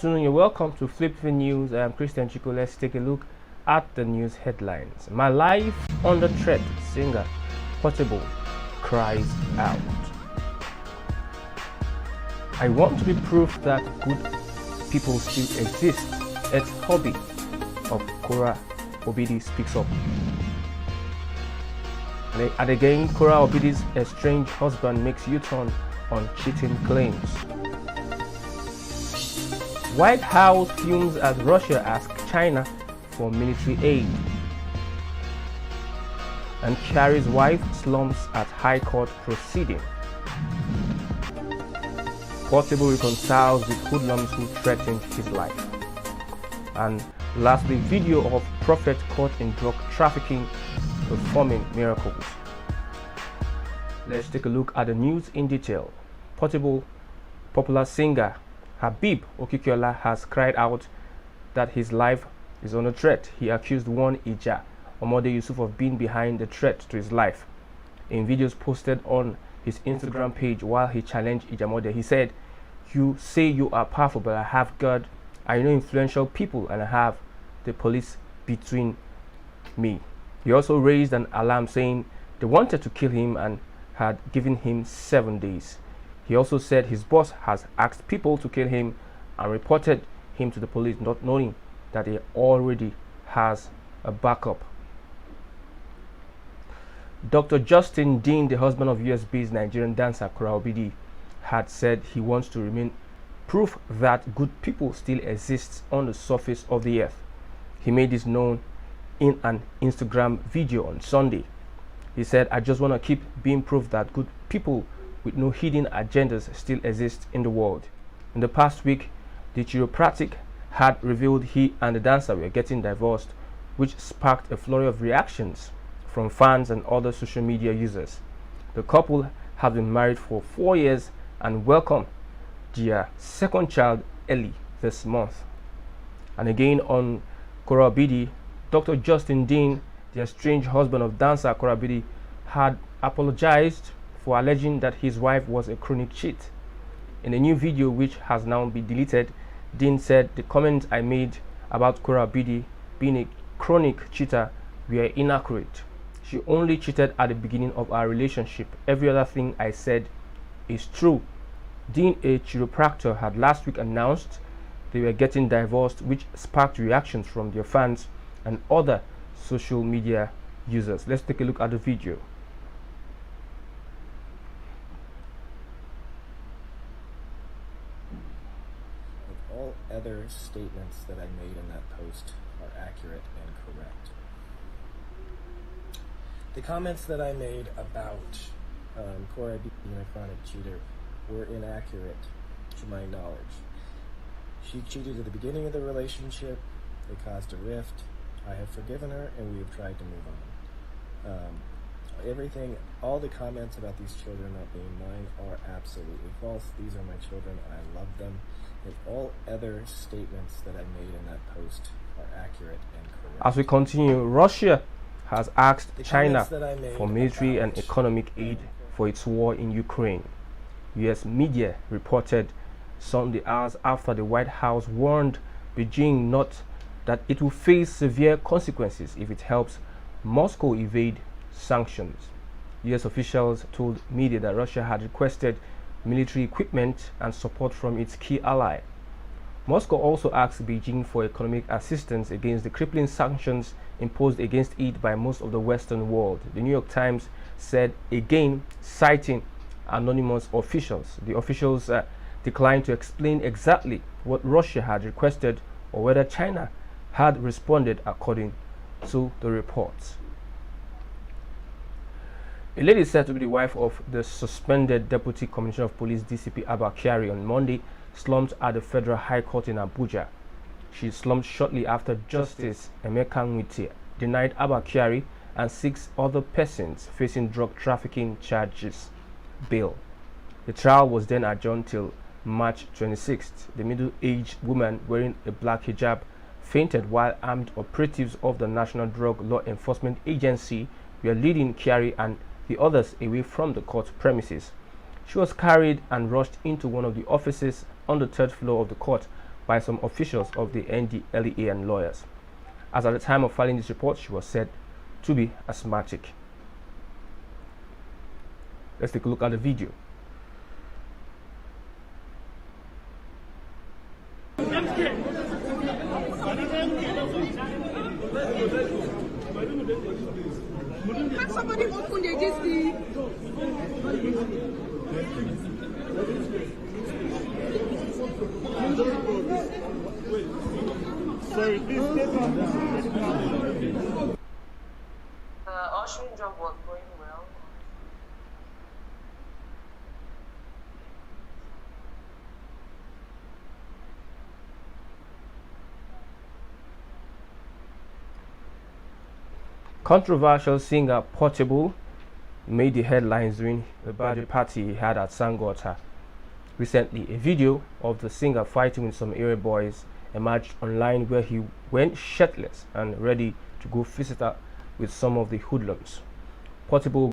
afternoon, you're welcome to Fliptv News. I am Christian Chico. Let's take a look at the news headlines. My life under threat, singer Portable cries out. I want to be proof that good people still exist. Ex-hobby of Kora Obidi speaks up. And again, Kora Obidi's estranged husband makes U-turn on cheating claims. White House fumes as Russia asks China for military aid. And Carrie's wife slumps at High Court proceeding. Portable reconciles with hoodlums who threatened his life. And lastly, video of prophet caught in drug trafficking performing miracles. Let's take a look at the news in detail. Portable popular singer Habib Okikiola has cried out that his life is under threat. He accused one Ija Omode Yusuf of being behind the threat to his life. In videos posted on his Instagram page while he challenged Ijamode, he said, "You say you are powerful, but I have God. I know influential people and I have the police between me." He also raised an alarm saying they wanted to kill him and had given him 7 days. He also said his boss has asked people to kill him and reported him to the police, not knowing that he already has a backup. Dr. Justin Dean, the husband of US-based Nigerian dancer Kora Obidi, had said he wants to remain proof that good people still exist on the surface of the earth. He made this known in an Instagram video on Sunday. He said, "I just want to keep being proof that good people with no hidden agendas still exist in the world." In the past week, the chiropractic had revealed he and the dancer were getting divorced, which sparked a flurry of reactions from fans and other social media users. The couple have been married for 4 years and welcomed their second child early this month. And again on Kora Obidi, Dr. Justin Dean, the estranged husband of dancer Kora Obidi, had apologized for alleging that his wife was a chronic cheat. In a new video which has now been deleted, Dean said, "The comments I made about Kora Obidi being a chronic cheater were inaccurate. She only cheated at the beginning of our relationship. Every other thing I said is true." Dean, a chiropractor, had last week announced they were getting divorced, which sparked reactions from their fans and other social media users. Let's take a look at the video. All other statements that I made in that post are accurate and correct. The comments that I made about Kora being a chronic cheater were inaccurate to my knowledge. She cheated at the beginning of the relationship. It caused a rift. I have forgiven her and we have tried to move on. All the comments about these children not being mine are absolutely false. These are my children. I love them. And all other statements that I made in that post are accurate and correct. As we continue, Russia has asked China for military and economic aid for its war in Ukraine. US media reported Sunday, hours after the White House warned Beijing that it will face severe consequences if it helps Moscow evade sanctions. US officials told media that Russia had requested military equipment and support from its key ally. Moscow also asked Beijing for economic assistance against the crippling sanctions imposed against it by most of the Western world. The New York Times said, again citing anonymous officials. The officials declined to explain exactly what Russia had requested or whether China had responded, according to the reports. A lady said to be the wife of the suspended Deputy Commissioner of Police DCP Abba Kyari on Monday slumped at the Federal High Court in Abuja. She slumped shortly after Justice Emeka Nwite denied Abba Kyari and 6 other persons facing drug trafficking charges bail. The trial was then adjourned till March 26th. The middle-aged woman wearing a black hijab fainted while armed operatives of the National Drug Law Enforcement Agency were leading Kyari and the others away from the court premises. She was carried and rushed into one of the offices on the 3rd floor of the court by some officials of the NDLEA and lawyers, as at the time of filing this report she was said to be asthmatic. Let's take a look at the video. Can somebody open the GC? Sorry, please step on. Ushering job was going well. Controversial singer Portable made the headlines during the birthday party he had at Sangota. Recently, a video of the singer fighting with some area boys emerged online where he went shirtless and ready to go physical with some of the hoodlums. Portable